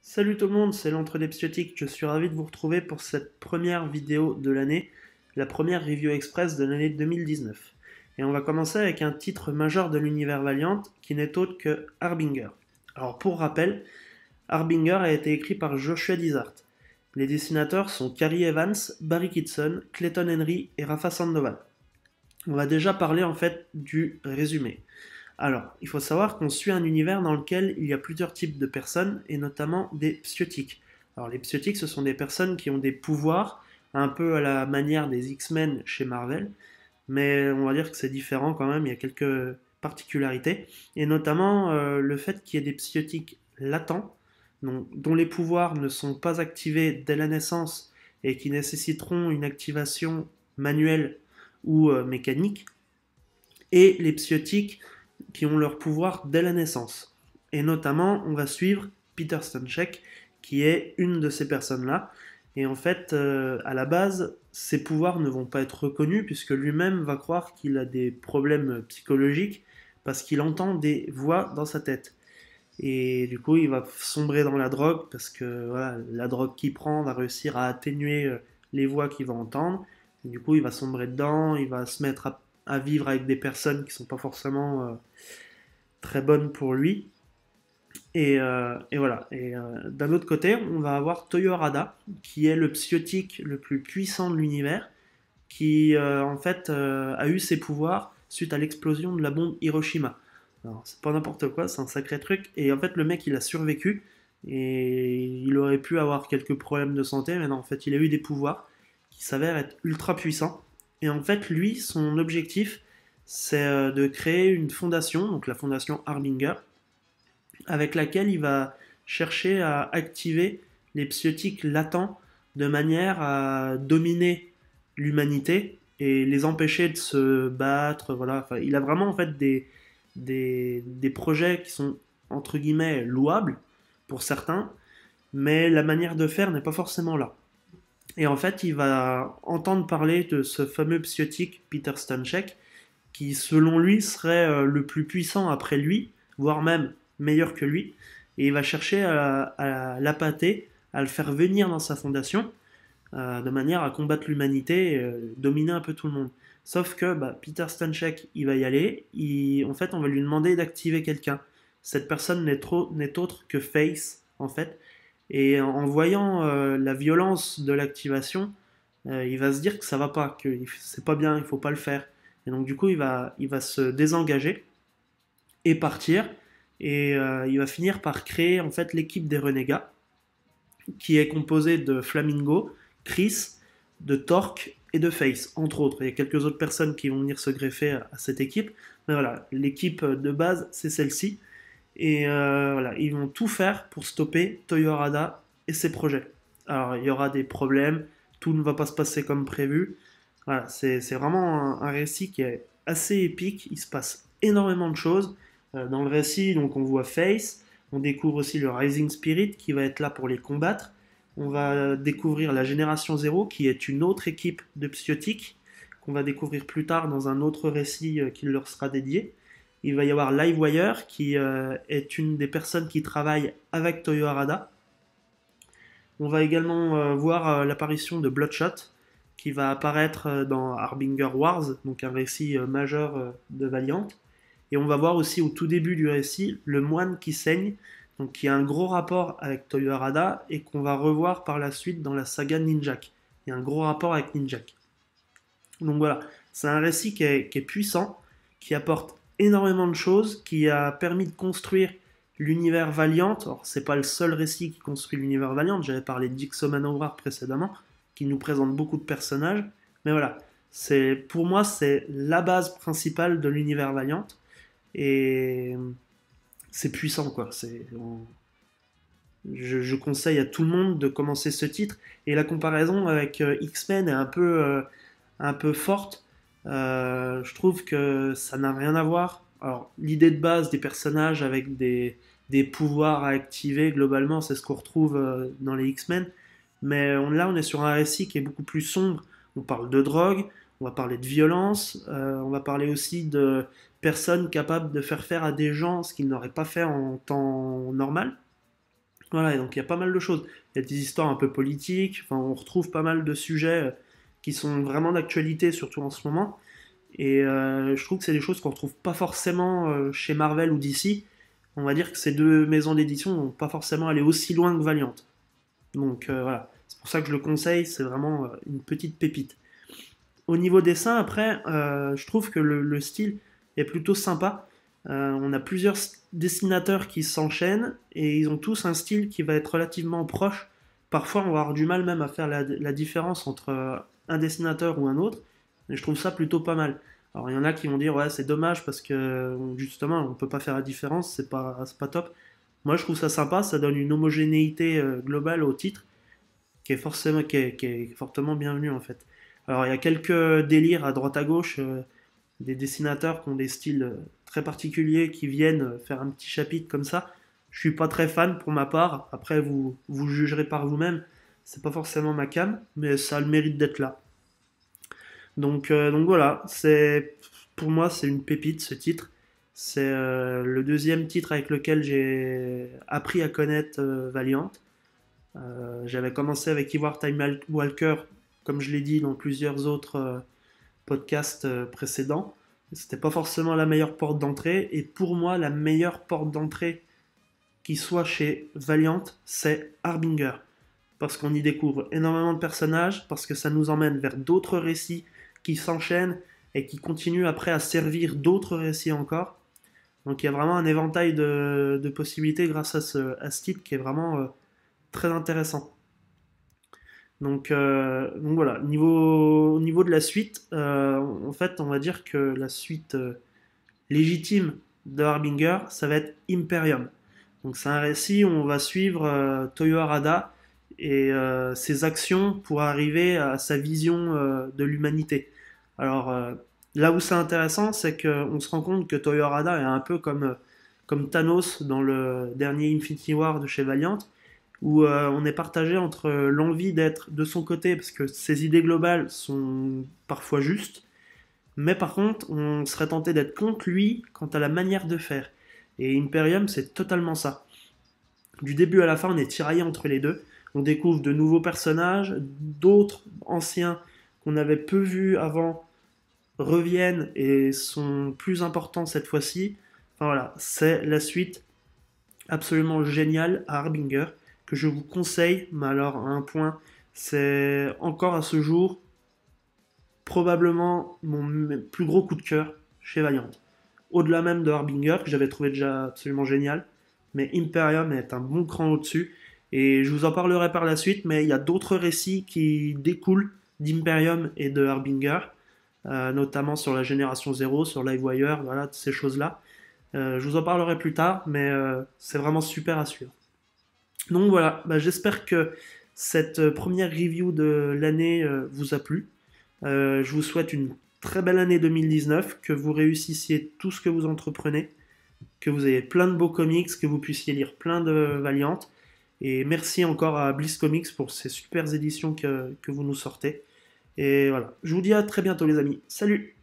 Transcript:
Salut tout le monde, c'est l'Entre des Psiotiques. Je suis ravi de vous retrouver pour cette première vidéo de l'année, la première review express de l'année 2019. Et on va commencer avec un titre majeur de l'univers Valiant qui n'est autre que Harbinger. Alors pour rappel, Harbinger a été écrit par Joshua Dysart. Les dessinateurs sont Cary Evans, Barry Kitson, Clayton Henry et Rafa Sandoval. On va déjà parler en fait du résumé. Alors, il faut savoir qu'on suit un univers dans lequel il y a plusieurs types de personnes, et notamment des psiotiques. Alors, les psiotiques, ce sont des personnes qui ont des pouvoirs, un peu à la manière des X-Men chez Marvel, mais on va dire que c'est différent quand même, il y a quelques particularités, et notamment le fait qu'il y ait des psiotiques latents, dont les pouvoirs ne sont pas activés dès la naissance, et qui nécessiteront une activation manuelle ou mécanique, et les psiotiques qui ont leur pouvoir dès la naissance. Et notamment, on va suivre Peter Stanchek, qui est une de ces personnes-là. Et en fait, à la base, ses pouvoirs ne vont pas être reconnus, puisque lui-même va croire qu'il a des problèmes psychologiques, parce qu'il entend des voix dans sa tête. Et du coup, il va sombrer dans la drogue, parce que voilà, la drogue qu'il prend va réussir à atténuer les voix qu'il va entendre. Et du coup, il va sombrer dedans, il va se mettre à vivre avec des personnes qui sont pas forcément très bonnes pour lui. Et voilà. Et d'un autre côté, on va avoir Toyo Harada, qui est le psiotique le plus puissant de l'univers, qui en fait a eu ses pouvoirs suite à l'explosion de la bombe Hiroshima. Alors, c'est pas n'importe quoi, c'est un sacré truc. Et en fait, le mec, il a survécu. Et il aurait pu avoir quelques problèmes de santé, mais non, en fait, il a eu des pouvoirs qui s'avèrent être ultra puissants. Et en fait, lui, son objectif, c'est de créer une fondation, donc la fondation Harbinger, avec laquelle il va chercher à activer les psiotiques latents de manière à dominer l'humanité et les empêcher de se battre. Voilà. Enfin, il a vraiment en fait des projets qui sont entre guillemets louables pour certains, mais la manière de faire n'est pas forcément là. Et en fait, il va entendre parler de ce fameux psiotique Peter Stanchek, qui selon lui serait le plus puissant après lui, voire même meilleur que lui, et il va chercher à l'appâter, à le faire venir dans sa fondation, de manière à combattre l'humanité et dominer un peu tout le monde. Sauf que Peter Stanchek, il va y aller, en fait, on va lui demander d'activer quelqu'un. Cette personne n'est autre que Face, en fait, et en voyant la violence de l'activation, il va se dire que ça va pas, que c'est pas bien, il faut pas le faire. Et donc du coup, il va se désengager et partir. Et il va finir par créer en fait l'équipe des renégats, qui est composée de Flamingo, Chris, de Torque et de Face, entre autres. Il y a quelques autres personnes qui vont venir se greffer à cette équipe. Mais voilà, l'équipe de base, c'est celle-ci. Et voilà, ils vont tout faire pour stopper Toyo Harada et ses projets. Alors, il y aura des problèmes, tout ne va pas se passer comme prévu. Voilà, c'est vraiment un récit qui est assez épique. Il se passe énormément de choses. Dans le récit, donc, on voit Face, on découvre aussi le Rising Spirit qui va être là pour les combattre. On va découvrir la Génération Zéro qui est une autre équipe de psiotiques qu'on va découvrir plus tard dans un autre récit qui leur sera dédié. Il va y avoir Livewire qui est une des personnes qui travaille avec Toyo Harada. On va également voir l'apparition de Bloodshot qui va apparaître dans Harbinger Wars, donc un récit majeur de Valiant. Et on va voir aussi au tout début du récit le moine qui saigne, donc qui a un gros rapport avec Toyo Harada et qu'on va revoir par la suite dans la saga Ninjak. Il y a un gros rapport avec Ninjak. Donc voilà, c'est un récit qui est puissant, qui apporte énormément de choses, qui a permis de construire l'univers Valiant. Alors, c'est pas le seul récit qui construit l'univers Valiant, j'avais parlé de Jigsaw Manowar précédemment, qui nous présente beaucoup de personnages, mais voilà, pour moi, c'est la base principale de l'univers Valiant, et c'est puissant, quoi. Je conseille à tout le monde de commencer ce titre, et la comparaison avec X-Men est un peu forte. Je trouve que ça n'a rien à voir. Alors, l'idée de base des personnages avec des pouvoirs à activer, globalement, c'est ce qu'on retrouve dans les X-Men. Mais là, on est sur un récit qui est beaucoup plus sombre. On parle de drogue, on va parler de violence, on va parler aussi de personnes capables de faire faire à des gens ce qu'ils n'auraient pas fait en temps normal. Voilà, et donc il y a pas mal de choses. Il y a des histoires un peu politiques, enfin, on retrouve pas mal de sujets qui sont vraiment d'actualité, surtout en ce moment. Et je trouve que c'est des choses qu'on retrouve pas forcément chez Marvel ou DC. On va dire que ces deux maisons d'édition n'ont pas forcément allé aussi loin que Valiant. Donc voilà, c'est pour ça que je le conseille, c'est vraiment une petite pépite. Au niveau dessin, après, je trouve que le style est plutôt sympa. On a plusieurs dessinateurs qui s'enchaînent et ils ont tous un style qui va être relativement proche. Parfois, on va avoir du mal même à faire la différence entre un dessinateur ou un autre. Et je trouve ça plutôt pas mal. Alors, il y en a qui vont dire, ouais, c'est dommage parce que justement, on peut pas faire la différence, c'est pas top. Moi, je trouve ça sympa, ça donne une homogénéité globale au titre qui est forcément qui est fortement bienvenue en fait. Alors, il y a quelques délires à droite à gauche, des dessinateurs qui ont des styles très particuliers qui viennent faire un petit chapitre comme ça. Je suis pas très fan pour ma part. Après, vous jugerez par vous-même. C'est pas forcément ma cam, mais ça a le mérite d'être là. Donc voilà, c'est pour moi c'est une pépite ce titre. C'est le deuxième titre avec lequel j'ai appris à connaître Valiant. J'avais commencé avec Iwar Time Walker, comme je l'ai dit dans plusieurs autres podcasts précédents. C'était pas forcément la meilleure porte d'entrée, et pour moi, la meilleure porte d'entrée qui soit chez Valiant, c'est Harbinger. Parce qu'on y découvre énormément de personnages, parce que ça nous emmène vers d'autres récits qui s'enchaînent et qui continuent après à servir d'autres récits encore. Donc il y a vraiment un éventail de possibilités grâce à ce titre qui est vraiment très intéressant. Donc voilà, au niveau de la suite, en fait, on va dire que la suite légitime de Harbinger, ça va être Imperium. Donc c'est un récit où on va suivre Toyo Harada et ses actions pour arriver à sa vision de l'humanité. Alors là où c'est intéressant, c'est qu'on se rend compte que Toyo Harada est un peu comme Thanos dans le dernier Infinity War de chez Valiant, où on est partagé entre l'envie d'être de son côté, parce que ses idées globales sont parfois justes, mais par contre, on serait tenté d'être contre lui quant à la manière de faire. Et Imperium, c'est totalement ça. Du début à la fin, on est tiraillé entre les deux. On découvre de nouveaux personnages, d'autres anciens qu'on avait peu vus avant reviennent et sont plus importants cette fois-ci. Enfin voilà, c'est la suite absolument géniale à Harbinger que je vous conseille, mais alors à un point, c'est encore à ce jour probablement mon plus gros coup de cœur chez Valiant. Au-delà même de Harbinger, que j'avais trouvé déjà absolument génial, mais Imperium est un bon cran au-dessus, et je vous en parlerai par la suite, mais il y a d'autres récits qui découlent d'Imperium et de Harbinger, notamment sur la génération 0, sur Livewire, voilà, ces choses-là. Je vous en parlerai plus tard, mais c'est vraiment super à suivre. Donc voilà, bah, j'espère que cette première review de l'année vous a plu. Je vous souhaite une très belle année 2019, que vous réussissiez tout ce que vous entreprenez, que vous ayez plein de beaux comics, que vous puissiez lire plein de Valiantes. Et merci encore à Bliss Comics pour ces super éditions que vous nous sortez. Et voilà, je vous dis à très bientôt les amis. Salut!